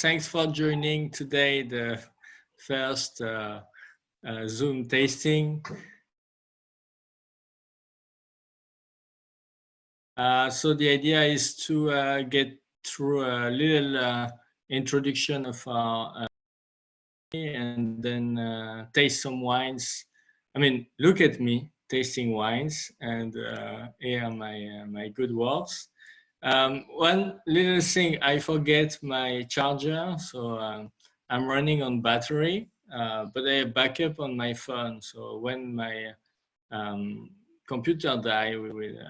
Thanks for joining today the first Zoom tasting. So the idea is to get through a little introduction of our and then taste some wines. I mean, look at me tasting wines and hear my good words. One little thing, I forget my charger, so I'm running on battery, but I have backup on my phone. So when my computer die,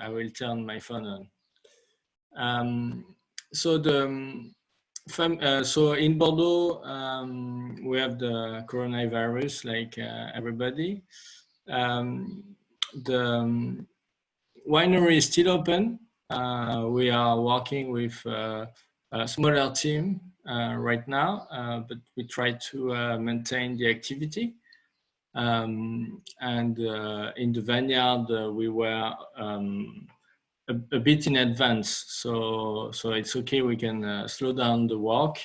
I will turn my phone on. So so in Bordeaux, we have the coronavirus, like everybody. The winery is still open. We are working with a smaller team right now, but we try to maintain the activity. And in the vineyard, we were a bit in advance, so it's okay. We can slow down the work,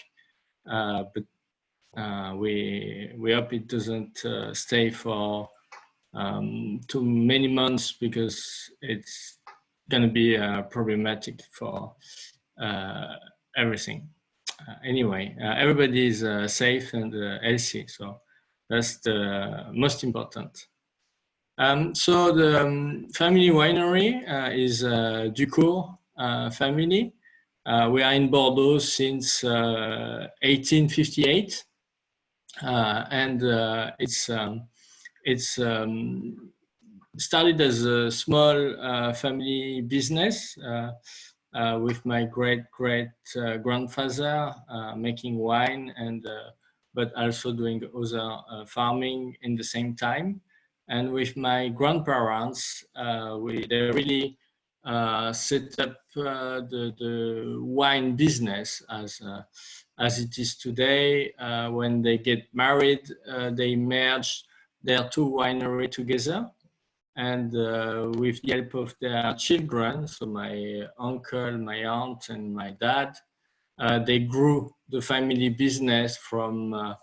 but we hope it doesn't stay for too many months, because it's going to be problematic for everything. Anyway, everybody is safe and healthy, so that's the most important. So the family winery is Ducourt family. We are in Bordeaux since 1858, and it's started as a small family business with my great grandfather making wine, and but also doing other farming in the same time. And with my grandparents, they really set up the wine business as it is today. When they get married, they merge their two wineries together, and with the help of their children, so my uncle, my aunt, and my dad, they grew the family business from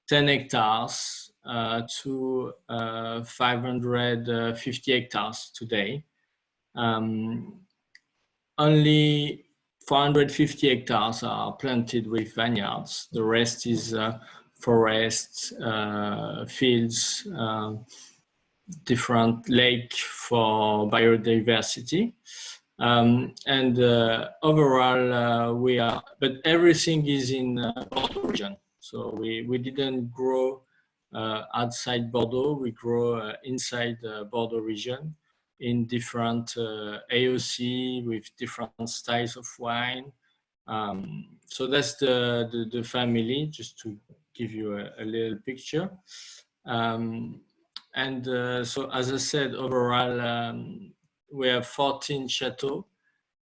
10 hectares to 550 hectares today. Only 450 hectares are planted with vineyards. The rest is forests, fields, different lake for biodiversity. And overall, but everything is in Bordeaux region. So we didn't grow outside Bordeaux. We grow inside Bordeaux region in different AOC with different styles of wine. So that's the family, just to give you a little picture. And so, as I said, overall, we have 14 chateaux,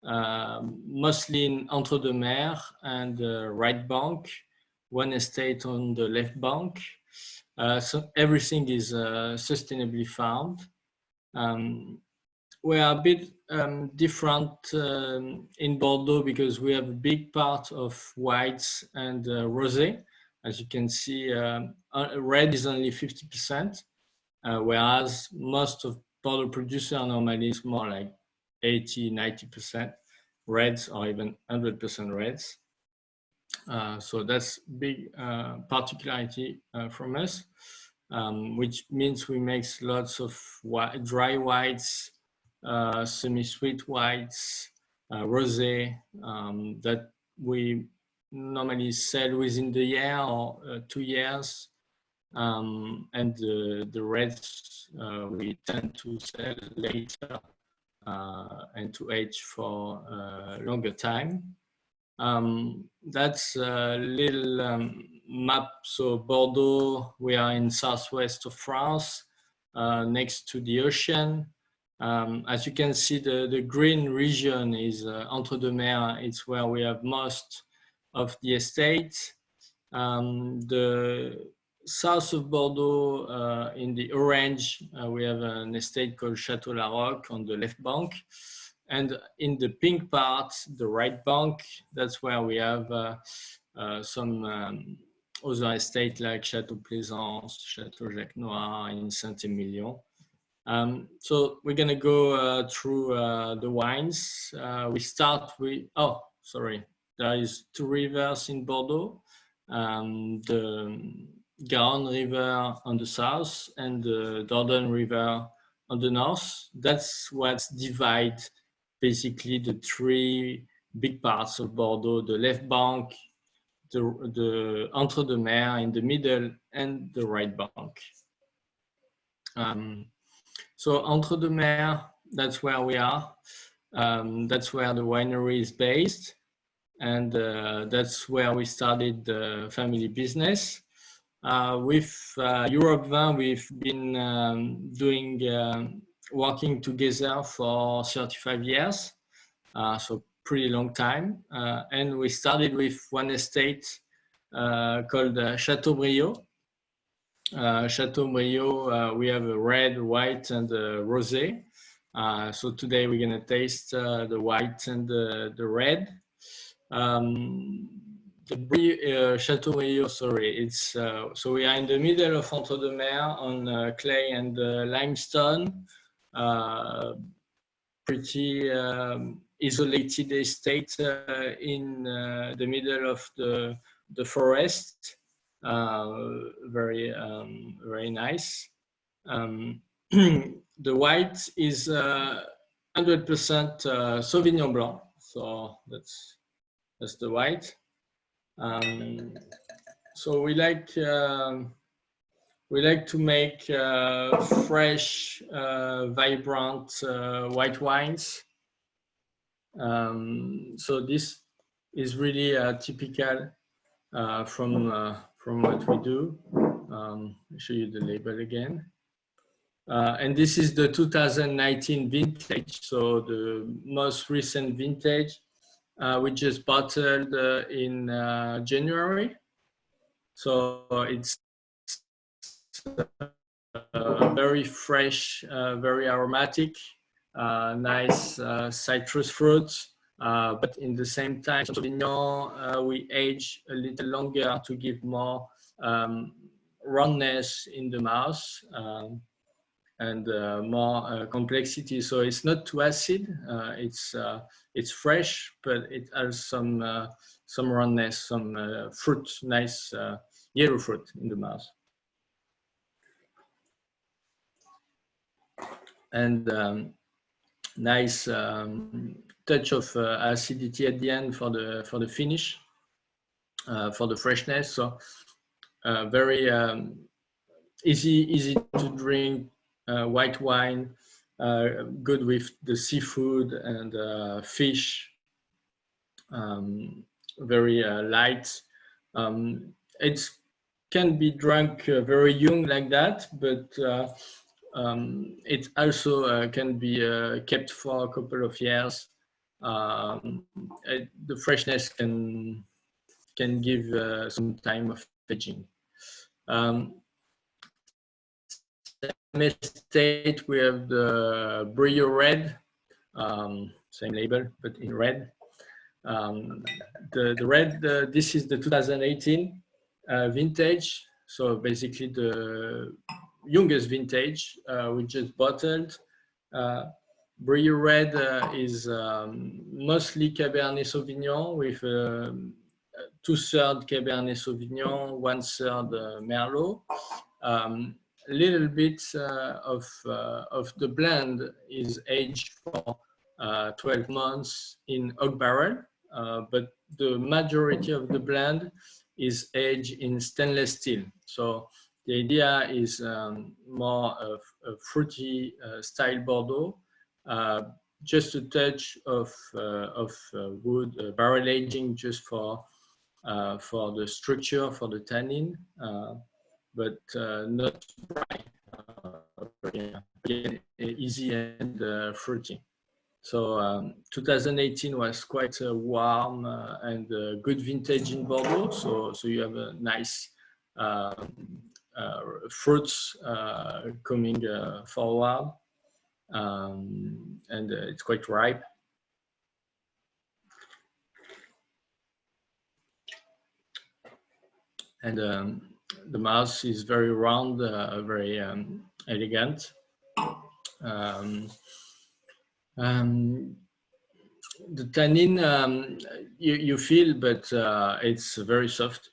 mostly in Entre-deux-Mers and right bank, one estate on the left bank. So everything is sustainably farmed. We are a bit different in Bordeaux, because we have a big part of whites and rosé. As you can see, red is only 50%. Whereas most of Bordeaux producers normally is more like 80–90% reds, or even 100% reds. So that's big particularity from us, which means we make lots of dry whites, semi-sweet whites, rosé, that we normally sell within the year or 2 years. And the reds we tend to sell later and to age for a longer time. That's a little map. So Bordeaux, we are in southwest of France, next to the ocean. As you can see, the green region is Entre-deux-Mers. It's where we have most of the estate. The south of Bordeaux, in the orange, we have an estate called Château La Roque on the left bank. And in the pink part, the right bank, that's where we have some other estates like Château Plaisance, Château Jacques Noir in Saint-Emilion. So we're gonna go through the wines. We start with, oh, sorry, there is two rivers in Bordeaux. The Garonne River on the south and the Dordogne River on the north. That's what divides basically the three big parts of Bordeaux: the left bank, the Entre-deux-Mers in the middle, and the right bank. So Entre-deux-Mers, that's where we are. That's where the winery is based. And that's where we started the family business. With Europvin, we've been working together for 35 years. So pretty long time. And we started with one estate called Chateaubriand. Chateaubriand, we have a red, white, and a rosé. So today we're gonna taste the white and the red. Chateaubriand, sorry, it's so we are in the middle of Entre-deux-Mers on clay and limestone. Pretty isolated estate in the middle of the forest. Very nice. The white is 100% Sauvignon Blanc, so that's the white. So we like to make fresh, vibrant white wines. So this is really typical from what we do. I'll show you the label again. And this is the 2019 vintage, so the most recent vintage. We just bottled in January. So it's very fresh, very aromatic, nice citrus fruits. But in the same time, Sauvignon, we age a little longer to give more roundness in the mouth and more complexity. So it's not too acid. It's fresh, but it has some roundness, some fruit, nice yellow fruit in the mouth. And nice touch of acidity at the end for the finish, for the freshness. So very easy to drink white wine, good with the seafood and fish. Very light. It can be drunk very young like that, but it also can be kept for a couple of years. The freshness can give some time of aging. Same estate, we have the Brio Red, same label, but in red. The red, this is the 2018 vintage. So basically the youngest vintage we just bottled. Brio Red is mostly Cabernet Sauvignon with 2/3 Cabernet Sauvignon, 1/3 Merlot. Little bit of the blend is aged for 12 months in oak barrel, but the majority of the blend is aged in stainless steel. So the idea is more of a fruity style Bordeaux, just a touch of wood barrel aging just for the structure, for the tannin, but not dry. Easy and fruity. So 2018 was quite a warm and good vintage in Bordeaux. So you have a nice fruits coming forward, and it's quite ripe. and the mouth is very round, very elegant. Um, um, the tannin you feel, but it's very soft,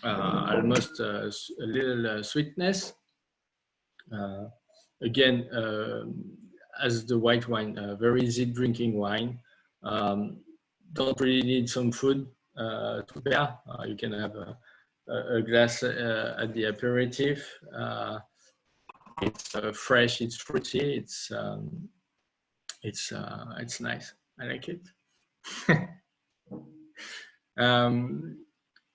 almost a little sweetness. Again, as the white wine, very easy drinking wine. Don't really need some food to pair. You can have a glass at the aperitif. It's fresh, it's fruity, it's nice. I like it.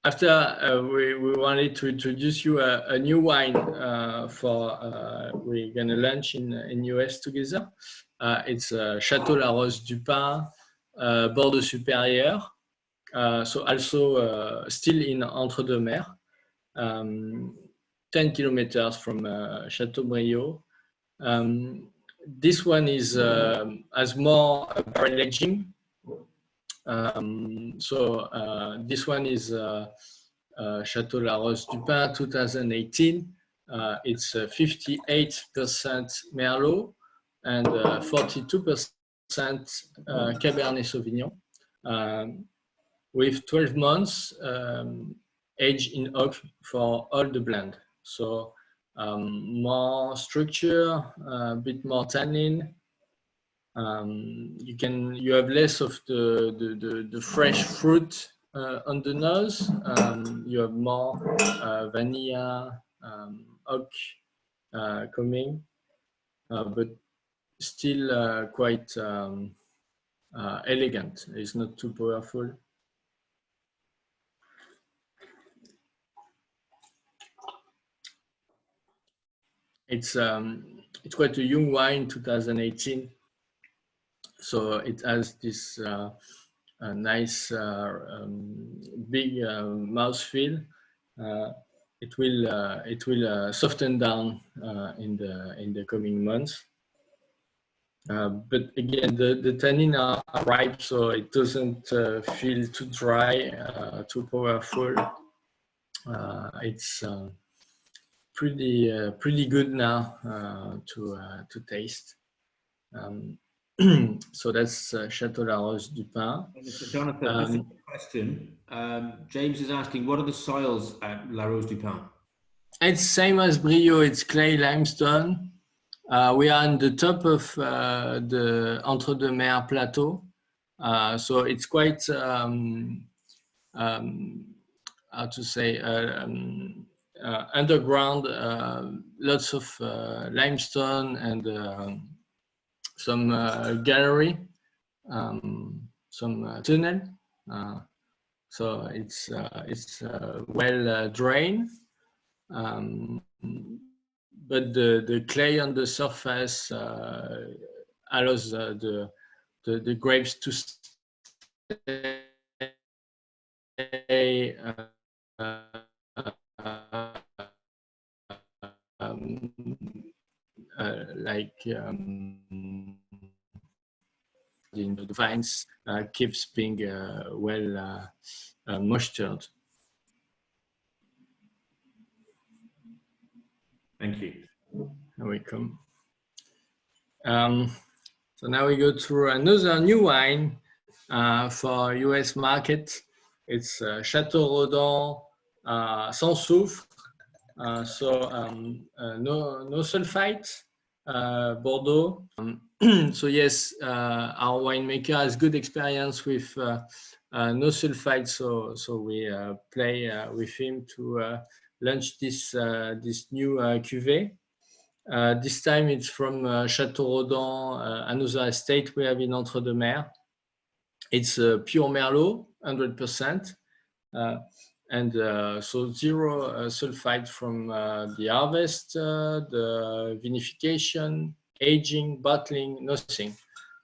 After we wanted to introduce you a new wine for we're gonna launch in US together. It's Chateau La Rose du Pin, Bordeaux Supérieur. So also still in Entre-deux-Mers, 10 kilometers from Châteaubriand. This one is has more barrel aging. This one is Chateau La Rose du Pin 2018. It's 58% Merlot and 42% Cabernet Sauvignon, with 12 months aged in oak for all the blend. So more structure, a bit more tannin. You have less of the fresh fruit on the nose. You have more vanilla, oak coming, but still quite elegant. It's not too powerful. It's quite a young wine, 2018. So it has this nice big mouthfeel. It will soften down in the coming months. But again, the tannin are ripe, so it doesn't feel too dry, too powerful. It's pretty good now to taste. So that's Chateau La Rose du Pin. Mr. Jonathan, just a question. James is asking, what are the soils at La Rose du Pin? It's same as Brio. It's clay limestone. We are on the top of the Entre-deux-Mers plateau. So it's quite, how to say, underground, lots of limestone and some gallery, some tunnel. So it's well drained. But the clay on the surface allows the grapes to stay the vines keeps being well moistured. Thank you. You're welcome. So now we go through another new wine for US market. It's Château Rodin sans soufre. No sulfite, Bordeaux. So yes, our winemaker has good experience with no sulfite. So we play with him to launch this new cuvée. This time it's from Château Rodin, another estate we have in Entre-deux-Mers. It's pure Merlot, 100%. And so zero sulfite from the harvest, the vinification, aging, bottling, nothing.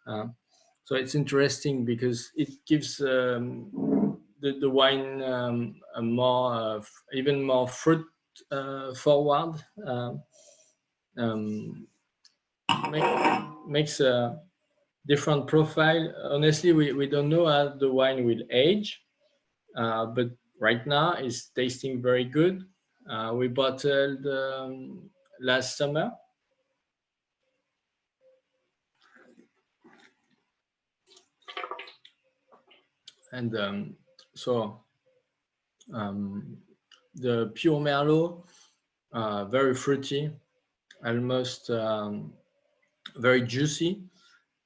So it's interesting because it gives the wine a more, even more fruit forward. Makes a different profile. Honestly, we don't know how the wine will age, but right now. It's tasting very good. We bottled last summer. And so the pure Merlot, very fruity, almost very juicy,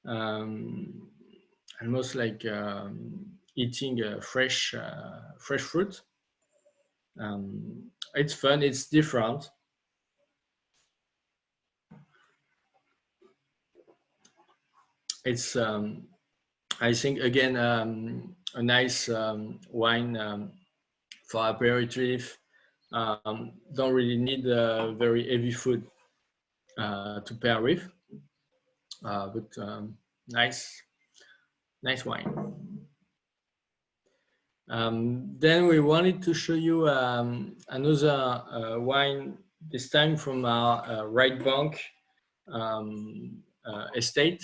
almost like eating fresh fruit. It's fun, it's different. It's I think again a nice wine for aperitif. Don't really need very heavy food to pair with, but nice wine. Then we wanted to show you another wine, this time from our right bank estate.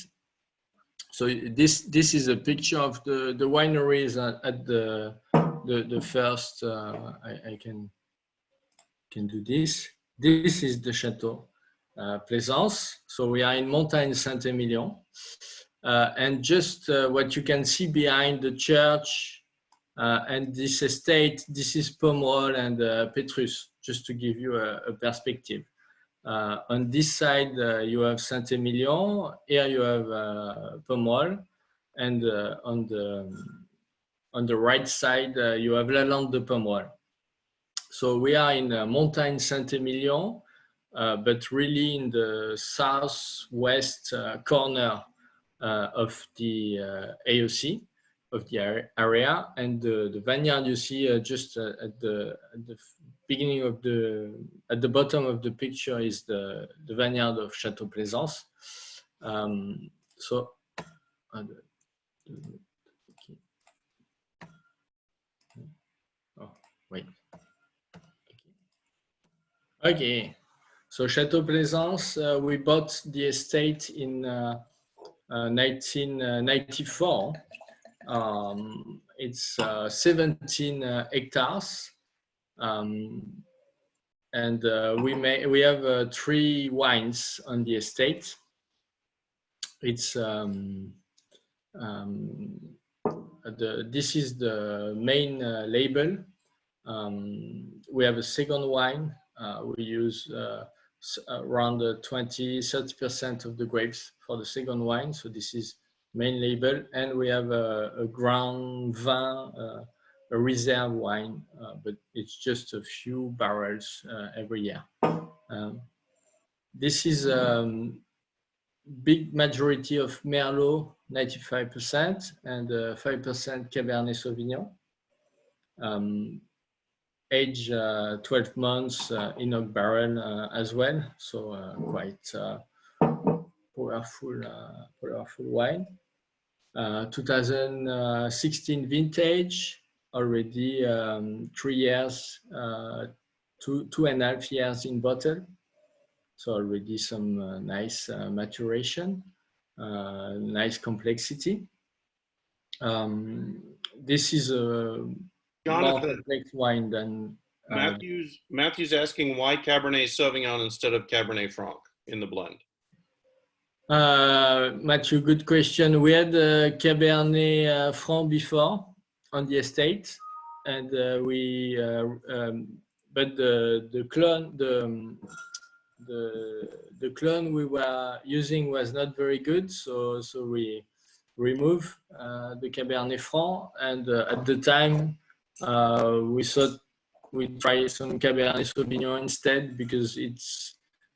So this is a picture of the wineries at the first. I can do this. This is the Château Plaisance. So we are in Montagne Saint-Émilion, and just what you can see behind the church and this estate, this is Pomerol and Petrus, just to give you a perspective. On this side, you have Saint-Émilion. Here you have Pomerol, and on the right side, you have La Lande de Pomerol. So we are in Montagne Saint-Émilion, but really in the southwest corner of the AOC, of the area, and the vineyard you see just at the beginning of at the bottom of the picture is the vineyard of Château Plaisance. So okay. Oh, wait. Okay, so Château Plaisance, we bought the estate in 1994. It's 17 hectares, and we have 3 wines on the estate. It's this is the main label. We have a second wine. We use around 20-30% of the grapes for the second wine. So this is main label, and we have a Grand Vin, a reserve wine, but it's just a few barrels every year. This is big majority of Merlot, 95%, and 5% Cabernet Sauvignon. Age 12 months in oak barrel as well, so quite powerful wine. 2016 vintage, already 3 years, 2.5 years in bottle, so already some nice maturation, nice complexity. This is a more complex wine than Matthew's asking why Cabernet Sauvignon instead of Cabernet Franc in the blend. Matthew, good question. We had Cabernet Franc before on the estate, and but the clone we were using was not very good, so we removed the Cabernet Franc, and at the time we thought we'd try some Cabernet Sauvignon instead, because it's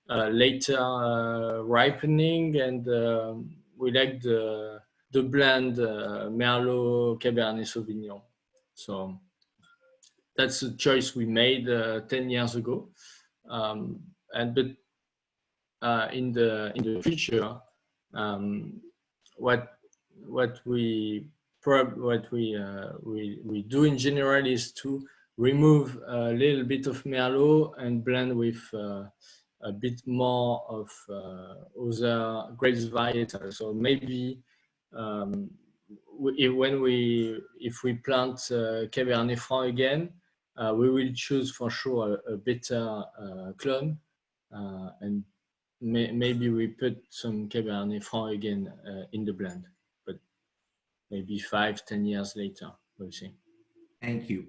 later ripening, and we like the blend Merlot Cabernet Sauvignon. So that's a choice we made 10 years ago. But in the future, what we do in general is to remove a little bit of Merlot and blend with a bit more of other grapes varietal. So maybe if we plant Cabernet Franc again, we will choose for sure a better clone, and maybe we put some Cabernet Franc again in the blend, but maybe 5-10 years later, we'll see. Thank you.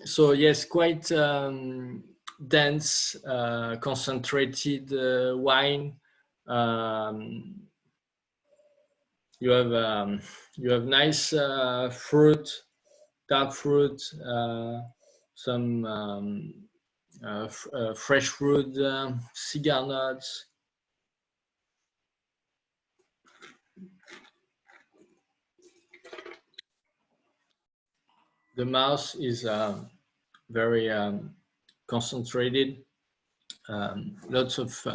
So yes, quite dense, concentrated wine. You have nice fruit, dark fruit, some fresh fruit, cigar nuts. The mouth is very concentrated. Lots of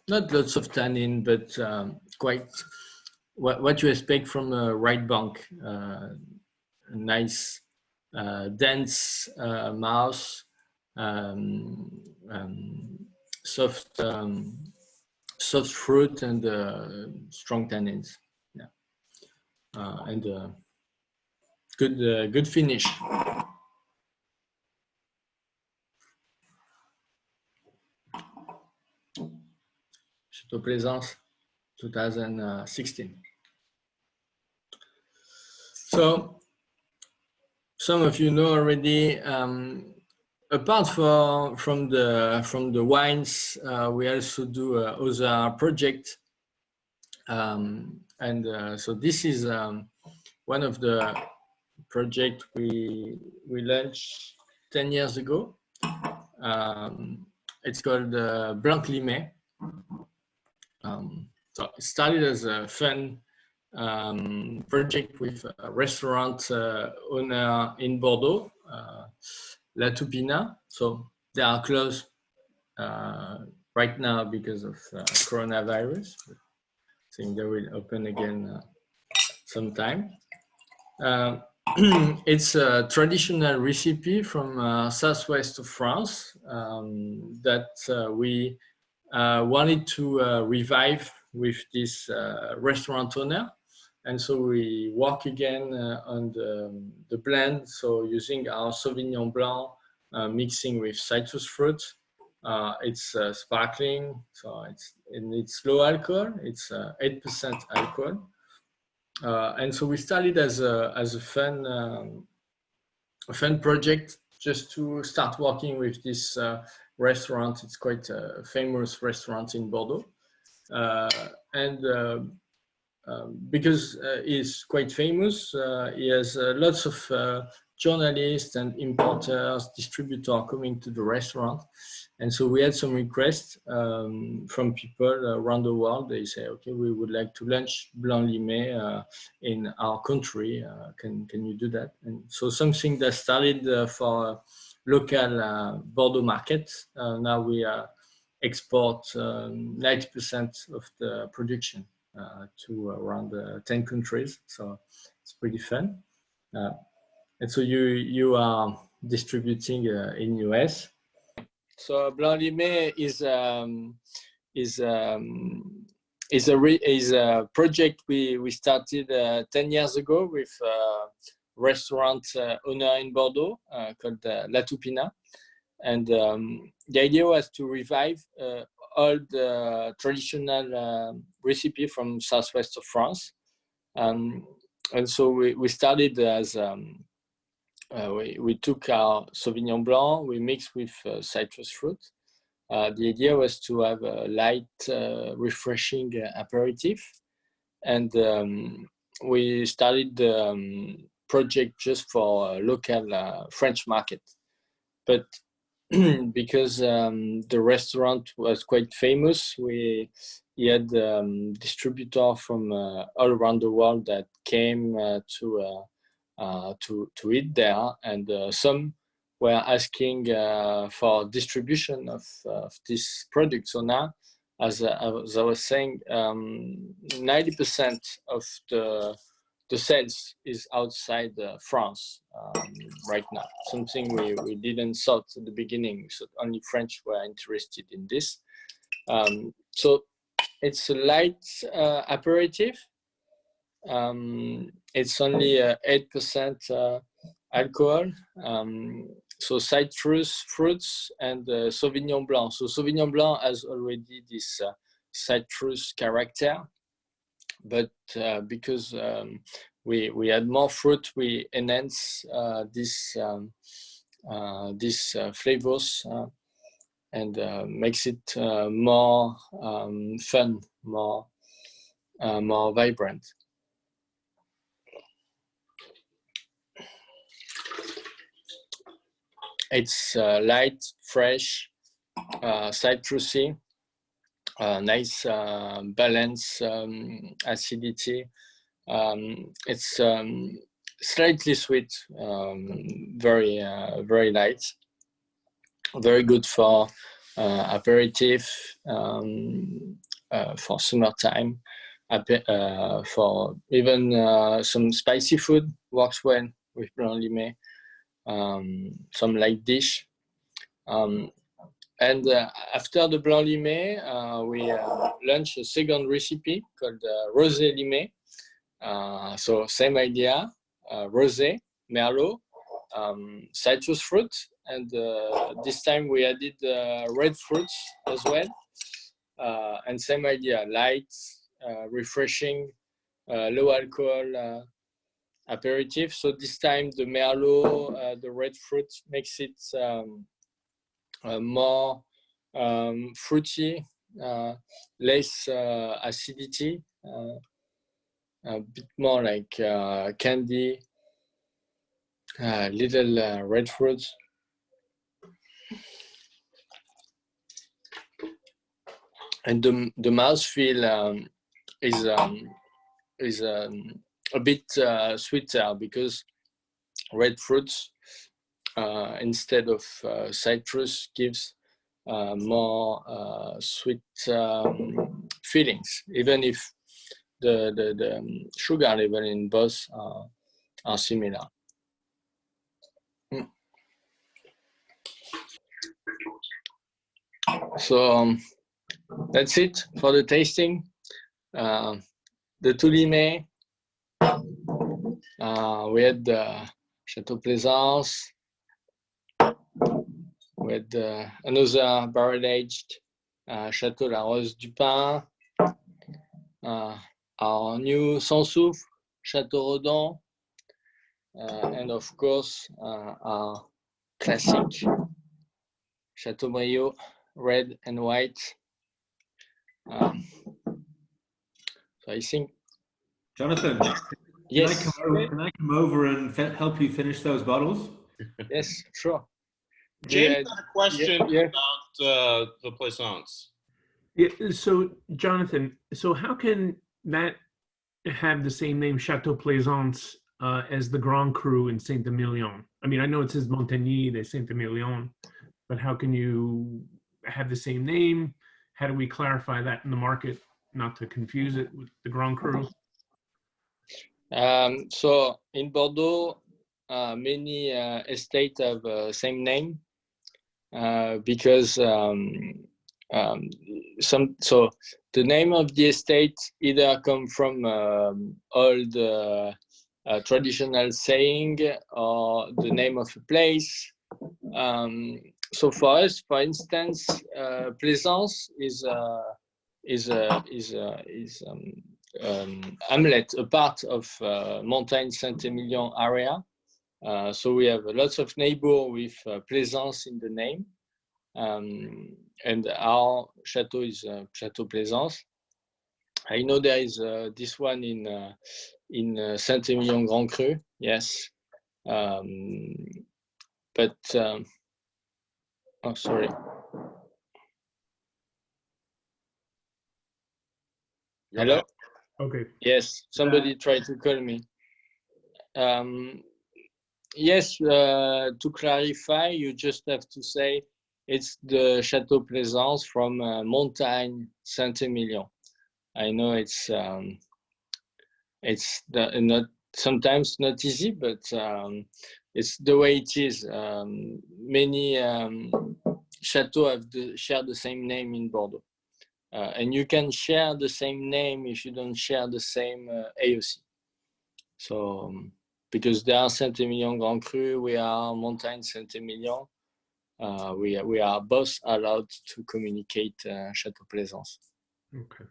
not lots of tannin, but quite what you expect from a right bank. Nice, dense mouth, soft, soft fruit, and strong tannins. Yeah, and good finish. Chateau Plaisance, 2016. So some of you know already. Apart from the wines, we also do other projects, and so this is one of the projects we launched 10 years ago. It's called Blanc Limay. So it started as a fun project with a restaurant owner in Bordeaux, La Toupina. So they are closed right now because of coronavirus. I think they will open again sometime. It's a traditional recipe from southwest of France that we wanted to revive with this restaurant owner. And so we work again on the blend. So using our Sauvignon Blanc, mixing with citrus fruit. It's sparkling, so it's low alcohol. It's 8% alcohol. And so we started as a fun project just to start working with this restaurant. It's quite a famous restaurant in Bordeaux, and because he's quite famous, he has lots of journalists and importers, distributors coming to the restaurant. And so we had some requests from people around the world. They say, okay, we would like to launch Blanc Limay in our country. Can you do that? And so something that started for local Bordeaux market. Now we export 90% of the production to around 10 countries. So it's pretty fun. And so you are distributing in US. So Blanc Limay is a project we started 10 years ago with a restaurant owner in Bordeaux called La Toupina. And the idea was to revive all the traditional recipe from southwest of France. And so we started as we took our Sauvignon Blanc, we mixed with citrus fruit. The idea was to have a light, refreshing aperitif. And we started the project just for local French market. But because the restaurant was quite famous, he had distributor from all around the world that came to eat there, and some were asking for distribution of this product. So now, as I was saying, 90% of the sales is outside France right now. Something we didn't thought at the beginning. So only French were interested in this. So it's a light aperitif. It's only 8% alcohol. So citrus fruits and Sauvignon Blanc. So Sauvignon Blanc has already this citrus character, but because we add more fruit, we enhance these flavors and makes it more fun, more vibrant. It's light, fresh, citrusy, nice balance, acidity. It's slightly sweet, very light, very good for aperitif, for summertime, for even some spicy food works well with blanc limé. Some light dish. And after the blanc limé, we launched a second recipe called rosé limé. So same idea, rosé, merlot, citrus fruit, and this time we added red fruits as well. And same idea, light, refreshing, low alcohol aperitif. So this time the merlot, the red fruit makes it more fruity, less acidity, a bit more like candy, little red fruits. And the mouthfeel is a bit sweeter because red fruits instead of citrus gives more sweet feelings, even if the sugar level in both are similar. So that's it for the tasting. The two limés, we had Chateau Plaisance, we had another barrel-aged Chateau La Rose du Pin, our new Sans Souffle, Chateau Rodin, and of course our classic Chateaubriand, red and white. So I think, Jonathan, yes, can I come over and help you finish those bottles? yes, sure. James had a question yeah. about the Plaisance. Yeah, so Jonathan, so how can that have the same name, Chateau Plaisance, as the Grand Cru in Saint-Emilion? I mean, I know it says Montagny de Saint-Emilion, but how can you have the same name? How do we clarify that in the market, not to confuse it with the Grand Cru? So in Bordeaux, many estates have same name because so the name of the estate either come from old traditional saying or the name of a place. So for us, for instance, Plaisance is hamlet, a part of Montagne Saint-Emilion area. So we have lots of neighbors with Plaisance in the name. And our chateau is Chateau Plaisance. I know there is this one in Saint-Emilion Grand Cru, yes. But oh, sorry. Hello? Okay. Yes, somebody tried to call me. Yes, to clarify, you just have to say it's the Chateau Plaisance from Montagne Saint-Emilion. I know it's not sometimes not easy, but it's the way it is. Many chateaux share the same name in Bordeaux. And you can share the same name if you don't share the same AOC. So because they are Saint-Emilion Grand Cru, we are Montagne Saint-Emilion. We are both allowed to communicate Chateau Plaisance. Okay.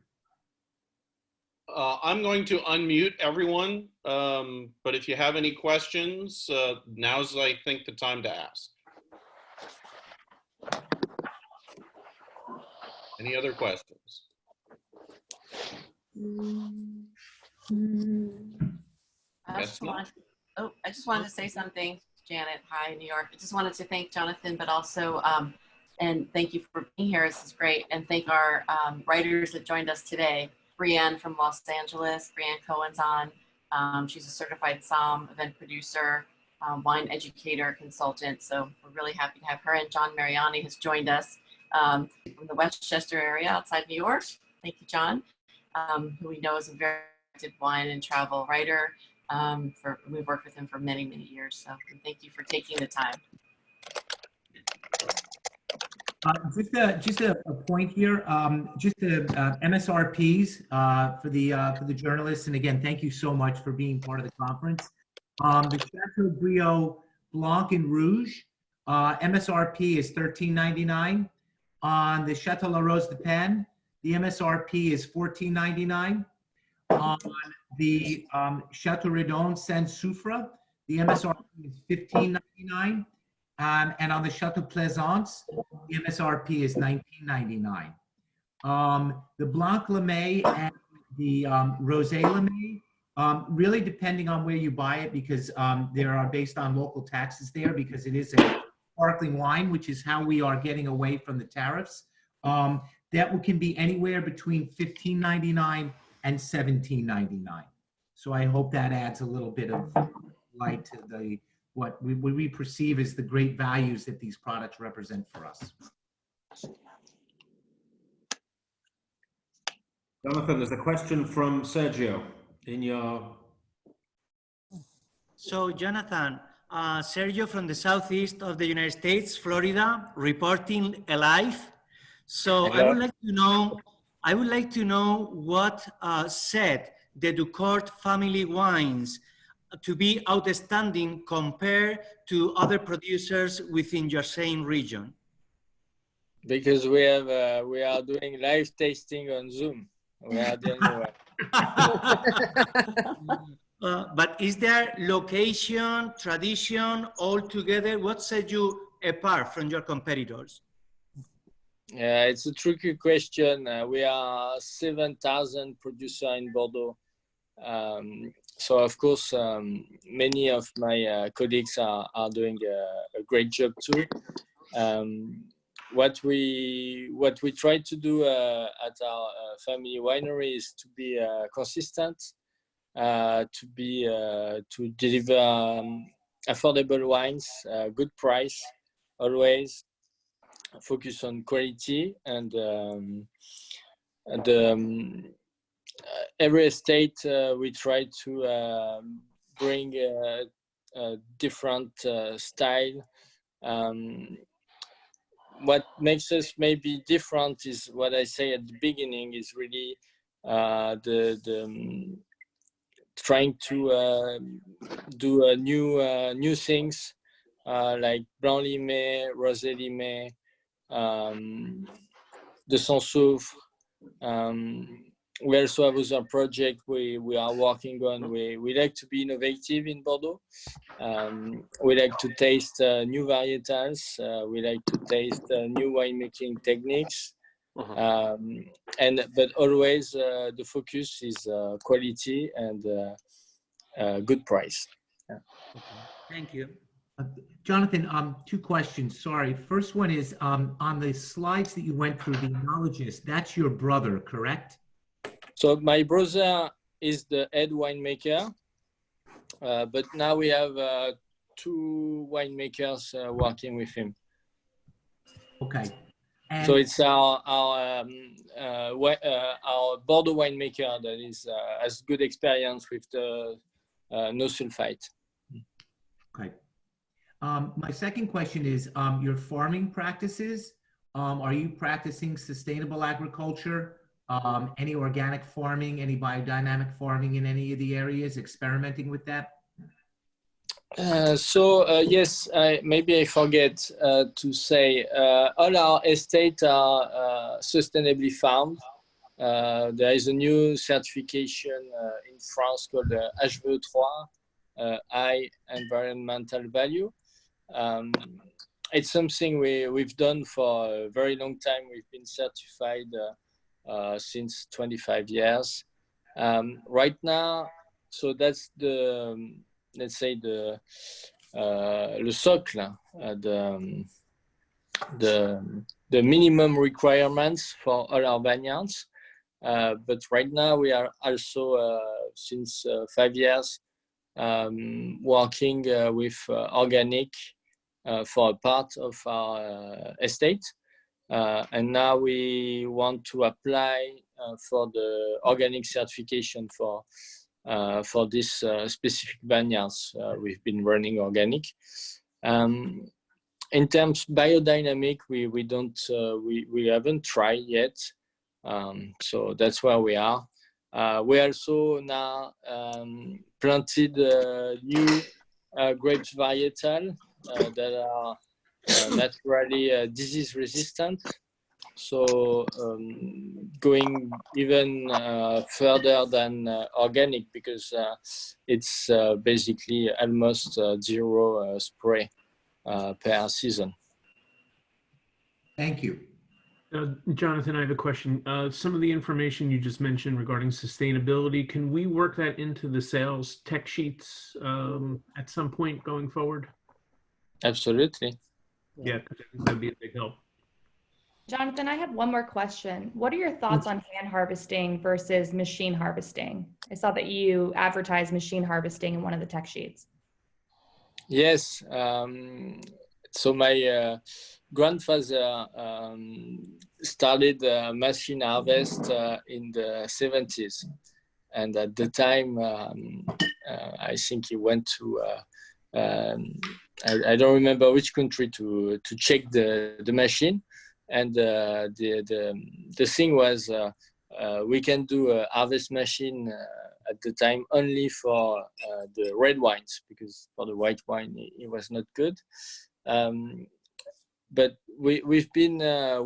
I'm going to unmute everyone, but if you have any questions, now's, I think, the time to ask. Any other questions? I just wanted to say something, Janet. Hi, New York. I just wanted to thank Jonathan, but also, and thank you for being here. This is great. And thank our writers that joined us today. Brianne from Los Angeles. Brianne Cohen's on. She's a certified somm, event producer, wine educator, consultant. So we're really happy to have her. And John Mariani has joined us from the Westchester area outside New York. Thank you, John, who we know is a very active wine and travel writer. We've worked with him for many, many years. So thank you for taking the time. Just a point here, just the MSRPs for the journalists, and again, thank you so much for being part of the conference. The Chateaubriand Blanc and Rouge MSRP is $13.99. On the Chateau La Rose de Pen, the MSRP is $14.99. On the Chateau Redon Saint Soufre, the MSRP is $15.99. And on the Chateau Plaisance, the MSRP is $19.99. The Blanc Lamay and the Rosé Lamay, really depending on where you buy it, because there are based on local taxes there, because it is a sparkling wine, which is how we are getting away from the tariffs. That can be anywhere between $15.99 and $17.99. So I hope that adds a little bit of light to what we perceive as the great values that these products represent for us. Jonathan, there's a question from Sergio in your... So Jonathan, Sergio from the southeast of the United States, Florida, reporting live. So I would like to know what set the Ducourt family wines to be outstanding compared to other producers within your same region. Because we are doing live tasting on Zoom. We are the only one. But is there location, tradition, all together? What set you apart from your competitors? Yeah, it's a tricky question. We are 7,000 producers in Bordeaux. So of course, many of my colleagues are doing a great job too. What we try to do at our family winery is to be consistent, to deliver affordable wines, good price, always focus on quality, and every estate we try to bring a different style. What makes us maybe different is what I say at the beginning, is really trying to do new things like Blanc Limay, Rosé Limay, the Saint Soufre. We also have other project we are working on. We like to be innovative in Bordeaux. We like to taste new varietals. We like to taste new winemaking techniques. But always the focus is quality and good price. Yeah. Thank you. Jonathan, two questions. Sorry. First one is on the slides that you went through, the enologist, that's your brother, correct? So my brother is the head winemaker, but now we have 2 winemakers working with him. Okay. And so it's our Bordeaux winemaker that has good experience with the no sulfite. Okay. My second question is your farming practices. Are you practicing sustainable agriculture? Any organic farming, any biodynamic farming in any of the areas, experimenting with that? Yes, maybe I forget to say all our estates are sustainably farmed. There is a new certification in France called HVE3, High Environmental Value. It's something we've done for a very long time. We've been certified since 25 years. Right now, so that's the, let's say, the le socle, the minimum requirements for all our vineyards. But right now we are also, since 5 years, working with organic for a part of our estate. And now we want to apply for the organic certification for this specific vineyards. We've been running organic. In terms of biodynamic, we haven't tried yet. So that's where we are. We also now planted new grapes varietal that are naturally disease resistant. So going even further than organic, because it's basically almost zero spray per season. Thank you. Jonathan, I have a question. Some of the information you just mentioned regarding sustainability, can we work that into the sales tech sheets at some point going forward? Absolutely. Yeah, that'd be a big help. Jonathan, I have one more question. What are your thoughts on hand harvesting versus machine harvesting? I saw that you advertised machine harvesting in one of the tech sheets. Yes. So my grandfather started machine harvest in the 70s. And at the time, I think he went to, I don't remember which country to check the machine. And the thing was, we can do a harvest machine at the time only for the red wines, because for the white wine it was not good. But we've been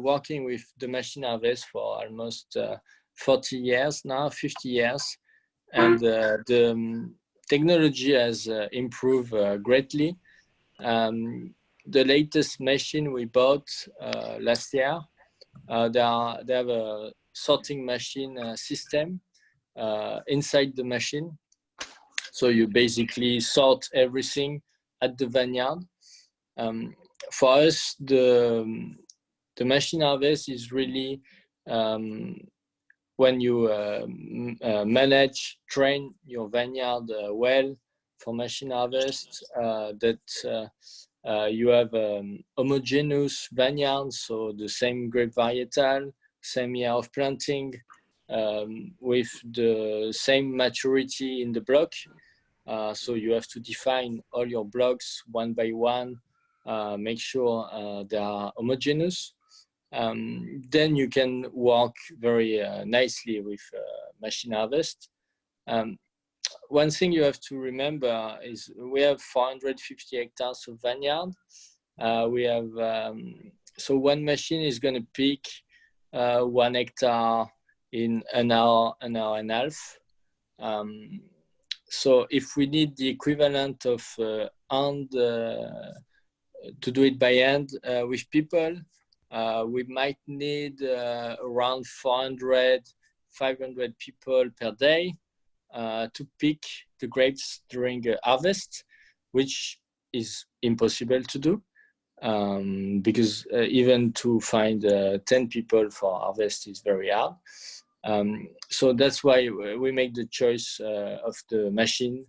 working with the machine harvest for almost 40 years now, 50 years, and the technology has improved greatly. The latest machine we bought last year, they have a sorting machine system inside the machine. So you basically sort everything at the vineyard. For us, the machine harvest is really when you train your vineyard well for machine harvest, that you have homogeneous vineyards, so the same grape varietal, same year of planting, with the same maturity in the block. So you have to define all your blocks one by one, make sure they are homogeneous. Then you can work very nicely with machine harvest. One thing you have to remember is we have 450 hectares of vineyard. We have, so one machine is going to pick 1 hectare in an hour and a half. So if we need the equivalent of hand, to do it by hand with people, we might need around 400, 500 people per day to pick the grapes during harvest, which is impossible to do because even to find 10 people for harvest is very hard. So that's why we make the choice of the machine,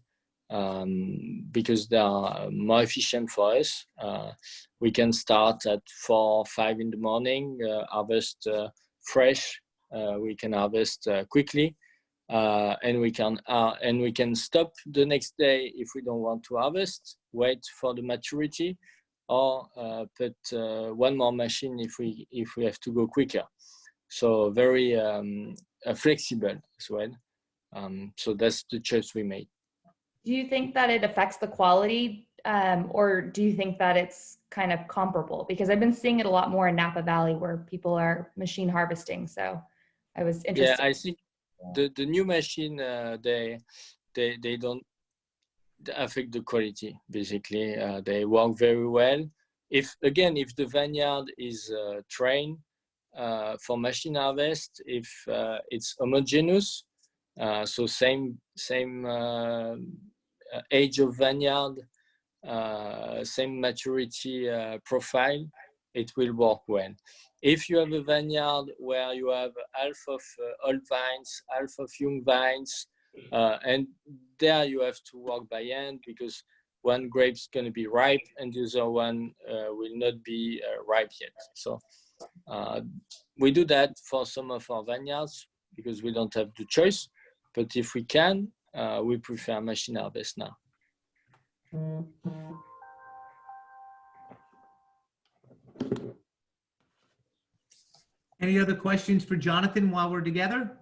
because they are more efficient for us. We can start at 4 or 5 in the morning, harvest fresh. We can harvest quickly, and we can stop the next day if we don't want to harvest. Wait for the maturity, or put one more machine if we have to go quicker. So very flexible as well. So that's the choice we made. Do you think that it affects the quality or do you think that it's kind of comparable? Because I've been seeing it a lot more in Napa Valley where people are machine harvesting. So I was interested. Yeah, I think the new machine, they don't affect the quality, basically. They work very well. If the vineyard is trained for machine harvest, if it's homogeneous, so same age of vineyard, same maturity profile, it will work well. If you have a vineyard where you have half of old vines, half of young vines, and there you have to work by hand because one grape's going to be ripe and the other one will not be ripe yet. So we do that for some of our vineyards because we don't have the choice. But if we can, we prefer machine harvest now. Any other questions for Jonathan while we're together?